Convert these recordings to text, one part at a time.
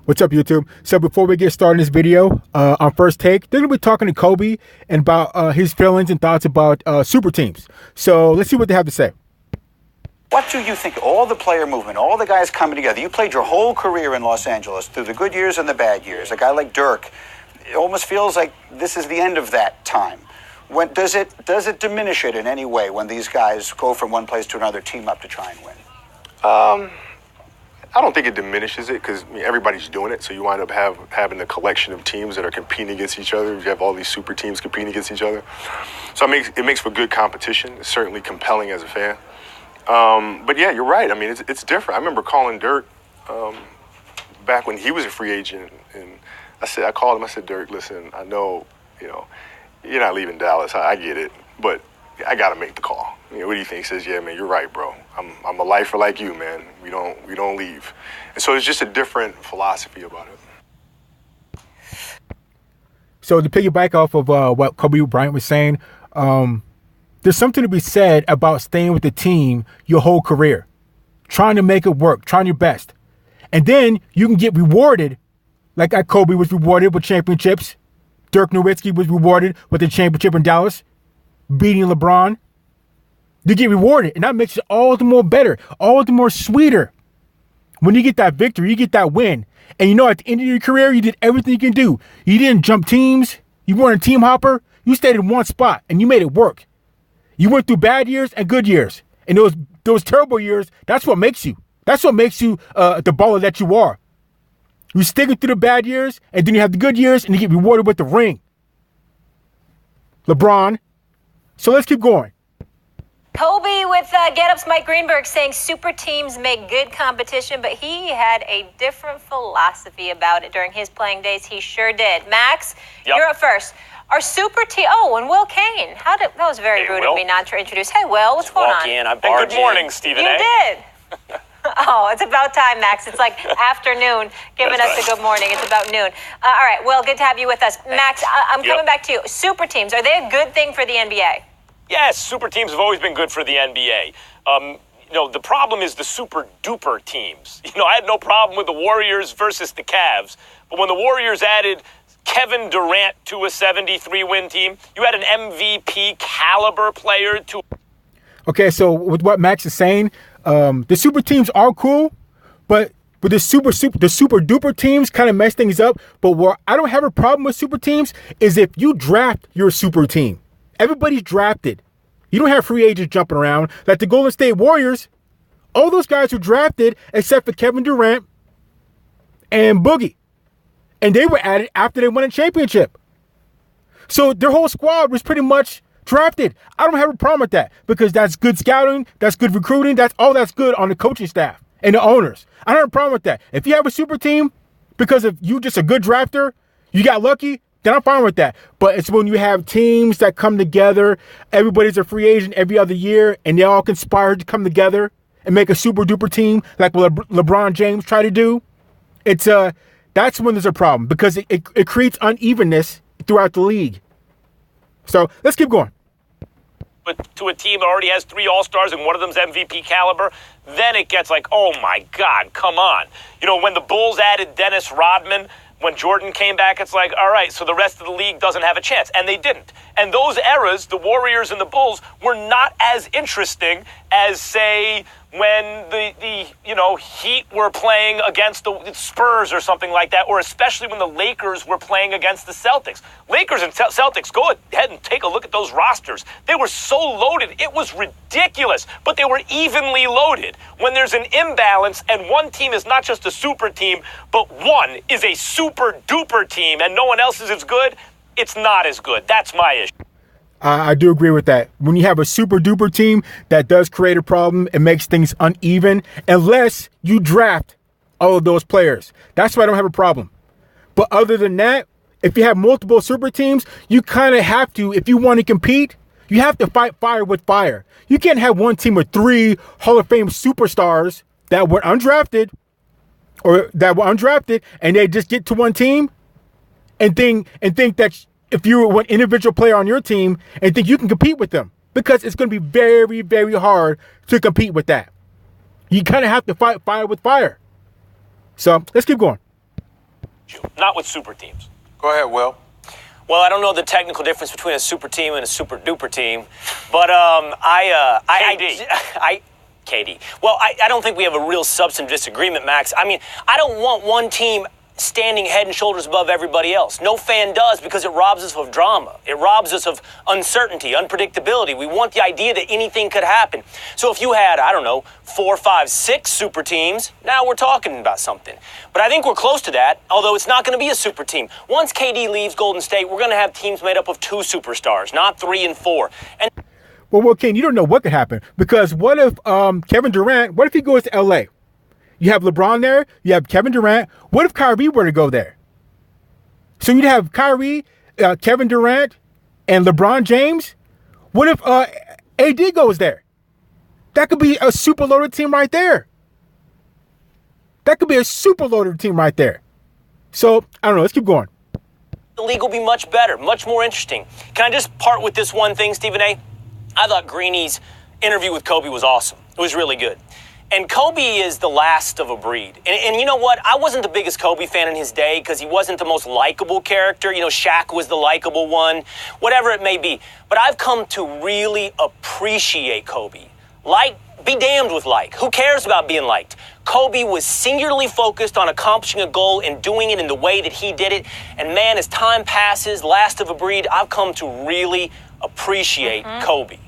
What's up, YouTube? So before we get started in this video, on First Take, they're going to be talking to Kobe and about his feelings and thoughts about super teams. So let's see what they have to say. What do you think, all the player movement, all the guys coming together? You played your whole career in Los Angeles through the good years and the bad years. A guy like Dirk, it almost feels like this is the end of that time. When does it diminish it in any way when these guys go from one place to another, team up to try and win? I don't think it diminishes it because everybody's doing it. So you wind up having a collection of teams that are competing against each other. You have all these super teams competing against each other. So it makes for good competition. It's certainly compelling as a fan. But yeah, you're right. I mean, it's different. I remember calling Dirk back when he was a free agent, and I called him. I said, Dirk, listen, I know, you're not leaving Dallas. I get it, but I got to make the call. What do you think? He says, yeah, man, you're right, bro. I'm a lifer like you, man. We don't leave. And so it's just a different philosophy about it. So to piggyback off of what Kobe Bryant was saying, there's something to be said about staying with the team your whole career, trying to make it work, trying your best. And then you can get rewarded like Kobe was rewarded with championships. Dirk Nowitzki was rewarded with the championship in Dallas, beating LeBron. You get rewarded, and that makes it all the more better, all the more sweeter. When you get that victory, you get that win. And at the end of your career, you did everything you can do. You didn't jump teams. You weren't a team hopper. You stayed in one spot, and you made it work. You went through bad years and good years. And those terrible years, that's what makes you. That's what makes you the baller that you are. You stick it through the bad years, and then you have the good years, and you get rewarded with the ring. LeBron. So let's keep going. Kobe with Get Up's Mike Greenberg saying super teams make good competition, but he had a different philosophy about it during his playing days. He sure did. Max, You're up first. Our super team. Oh, and Will Kane. That was very rude of me not to introduce. Hey, Will, what's going on? And good morning, Stephen A. You did. Oh, it's about time, Max. It's like afternoon, giving us a good morning. It's about noon. All right, Will, good to have you with us. Max, I'm coming back to you. Super teams, are they a good thing for the NBA? Yes, super teams have always been good for the NBA. The problem is the super duper teams. I had no problem with the Warriors versus the Cavs, but when the Warriors added Kevin Durant to a 73-win team, you had an MVP caliber player to. Okay, so with what Max is saying, the super teams are cool, but the super duper teams kind of mess things up. But where I don't have a problem with super teams is if you draft your super team. Everybody's drafted. You don't have free agents jumping around. Like the Golden State Warriors, all those guys were drafted except for Kevin Durant and Boogie. And they were added after they won a championship. So their whole squad was pretty much drafted. I don't have a problem with that because that's good scouting, that's good recruiting, that's good on the coaching staff and the owners. I don't have a problem with that. If you have a super team because of you just a good drafter, you got lucky, then I'm fine with that. But it's when you have teams that come together, everybody's a free agent every other year, and they all conspire to come together and make a super duper team like what LeBron James tried to do. That's when there's a problem because it creates unevenness throughout the league. So let's keep going. To a team that already has 3 All-Stars and one of them's MVP caliber, then it gets like, oh my God, come on. When the Bulls added Dennis Rodman, when Jordan came back, it's like, all right, so the rest of the league doesn't have a chance. And they didn't. And those eras, the Warriors and the Bulls, were not as interesting as, say, when the Heat were playing against the Spurs or something like that, or especially when the Lakers were playing against the Celtics. Lakers and Celtics, go ahead and take a look at those rosters. They were so loaded. It was ridiculous, but they were evenly loaded. When there's an imbalance and one team is not just a super team, but one is a super duper team and no one else is as good, it's not as good. That's my issue. I do agree with that. When you have a super duper team, that does create a problem. It makes things uneven unless you draft all of those players. That's why I don't have a problem. But other than that, if you have multiple super teams, you kind of have to, if you want to compete, you have to fight fire with fire. You can't have one team with 3 Hall of Fame superstars that were undrafted and they just get to one team and think that if you're one individual player on your team and think you can compete with them, because it's going to be very, very hard to compete with that. You kind of have to fight fire with fire. So let's keep going. not with super teams. Go ahead, Will. Well, I don't know the technical difference between a super team and a super duper team, but KD. Well, I don't think we have a real substantive disagreement, Max. I mean, I don't want one team standing head and shoulders above everybody else. No fan does, because it robs us of drama. It robs us of uncertainty, unpredictability. We want the idea that anything could happen. So if you had, 4, 5, 6 super teams, now we're talking about something. But I think we're close to that, although it's not going to be a super team. Once KD leaves Golden State, we're going to have teams made up of 2 superstars, not 3 and 4. And Well, Ken, you don't know what could happen, because what if Kevin Durant, what if he goes to L.A.? You have LeBron there. You have Kevin Durant. What if Kyrie were to go there? So you'd have Kyrie, Kevin Durant, and LeBron James. What if AD goes there? That could be a super loaded team right there. That could be a super loaded team right there. So, I don't know. Let's keep going. the league will be much better, much more interesting. Can I just part with this one thing, Stephen A? I thought Greeny's interview with Kobe was awesome. It was really good. And Kobe is the last of a breed. And you know what? I wasn't the biggest Kobe fan in his day because he wasn't the most likable character. You know, Shaq was the likable one, whatever it may be. But I've come to really appreciate Kobe. Be damned with like. Who cares about being liked? Kobe was singularly focused on accomplishing a goal and doing it in the way that he did it. And man, as time passes, last of a breed, I've come to really appreciate Kobe.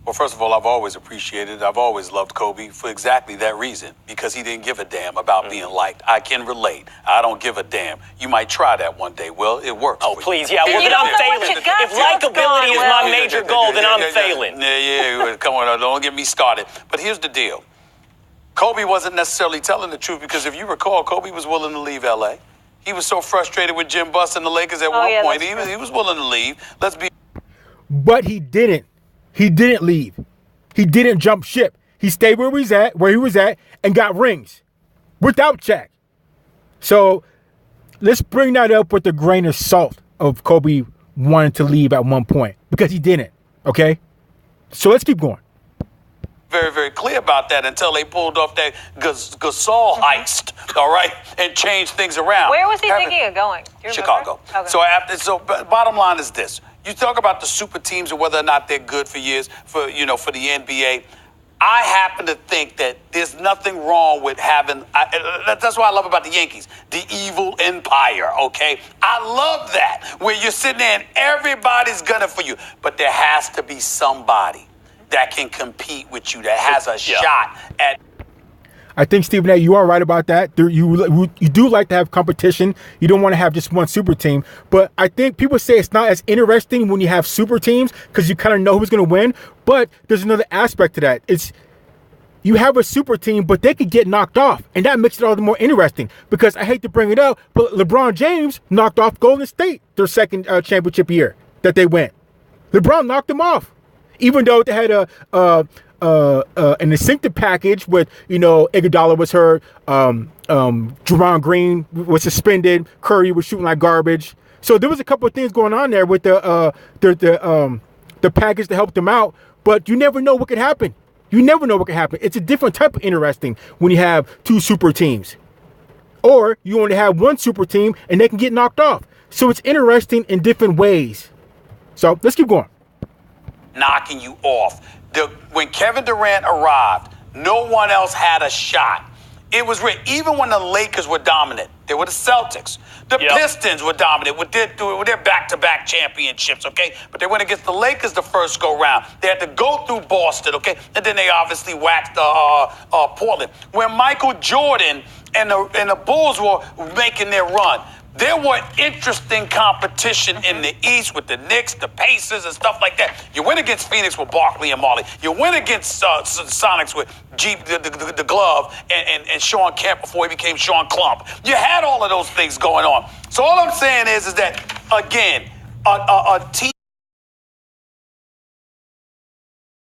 Well, first of all, I've always appreciated, I've always loved Kobe for exactly that reason, because he didn't give a damn about being liked. I can relate. I don't give a damn. You might try that one day. Well, it works. Oh, please, yeah. Well, then I'm failing. If likability is my major goal, then I'm failing. Yeah, come on, don't get me started. But here's the deal. Kobe wasn't necessarily telling the truth, because if you recall, Kobe was willing to leave L.A. He was so frustrated with Jim busting the Lakers at one point. He was willing to leave. But he didn't. He didn't leave. He didn't jump ship. He stayed where he was at, and got rings without Shaq. So let's bring that up with a grain of salt of Kobe wanting to leave at one point, because he didn't. Okay? So let's keep going. Very, very clear about that until they pulled off that Gasol heist, all right, and changed things around. Where was he thinking of going? Do you Chicago. Okay. So bottom line is this. You talk about the super teams and whether or not they're good for years, for the NBA. I happen to think that there's nothing wrong with having, that's what I love about the Yankees, the evil empire, okay? I love that, where you're sitting there and everybody's gunning for you, but there has to be somebody that can compete with you, that has a shot at. I think, Stephen A., you are right about that. You do like to have competition. You don't want to have just one super team. But I think people say it's not as interesting when you have super teams, because you kind of know who's going to win. But there's another aspect to that. It's you have a super team, but they could get knocked off. And that makes it all the more interesting, because I hate to bring it up, but LeBron James knocked off Golden State their second championship year that they went. LeBron knocked them off, even though they had an incentive package with, Iguodala was hurt, Draymond Green was suspended, Curry was shooting like garbage. So there was a couple of things going on there with the package to help them out, but you never know what could happen. You never know what could happen. It's a different type of interesting when you have two super teams, or you only have one super team and they can get knocked off. So it's interesting in different ways. So let's keep going. Knocking you off. When Kevin Durant arrived, no one else had a shot. It was real. Even when the Lakers were dominant, they were the Celtics. The Pistons were dominant with their back-to-back championships, okay? But they went against the Lakers the first go-round. They had to go through Boston, okay? And then they obviously waxed Portland. When Michael Jordan and the Bulls were making their run, there were interesting competition in the East with the Knicks, the Pacers, and stuff like that. You went against Phoenix with Barkley and Marley. You went against Sonics with the Glove and Sean Kemp before he became Sean Klump. You had all of those things going on. So all I'm saying is that, again, a team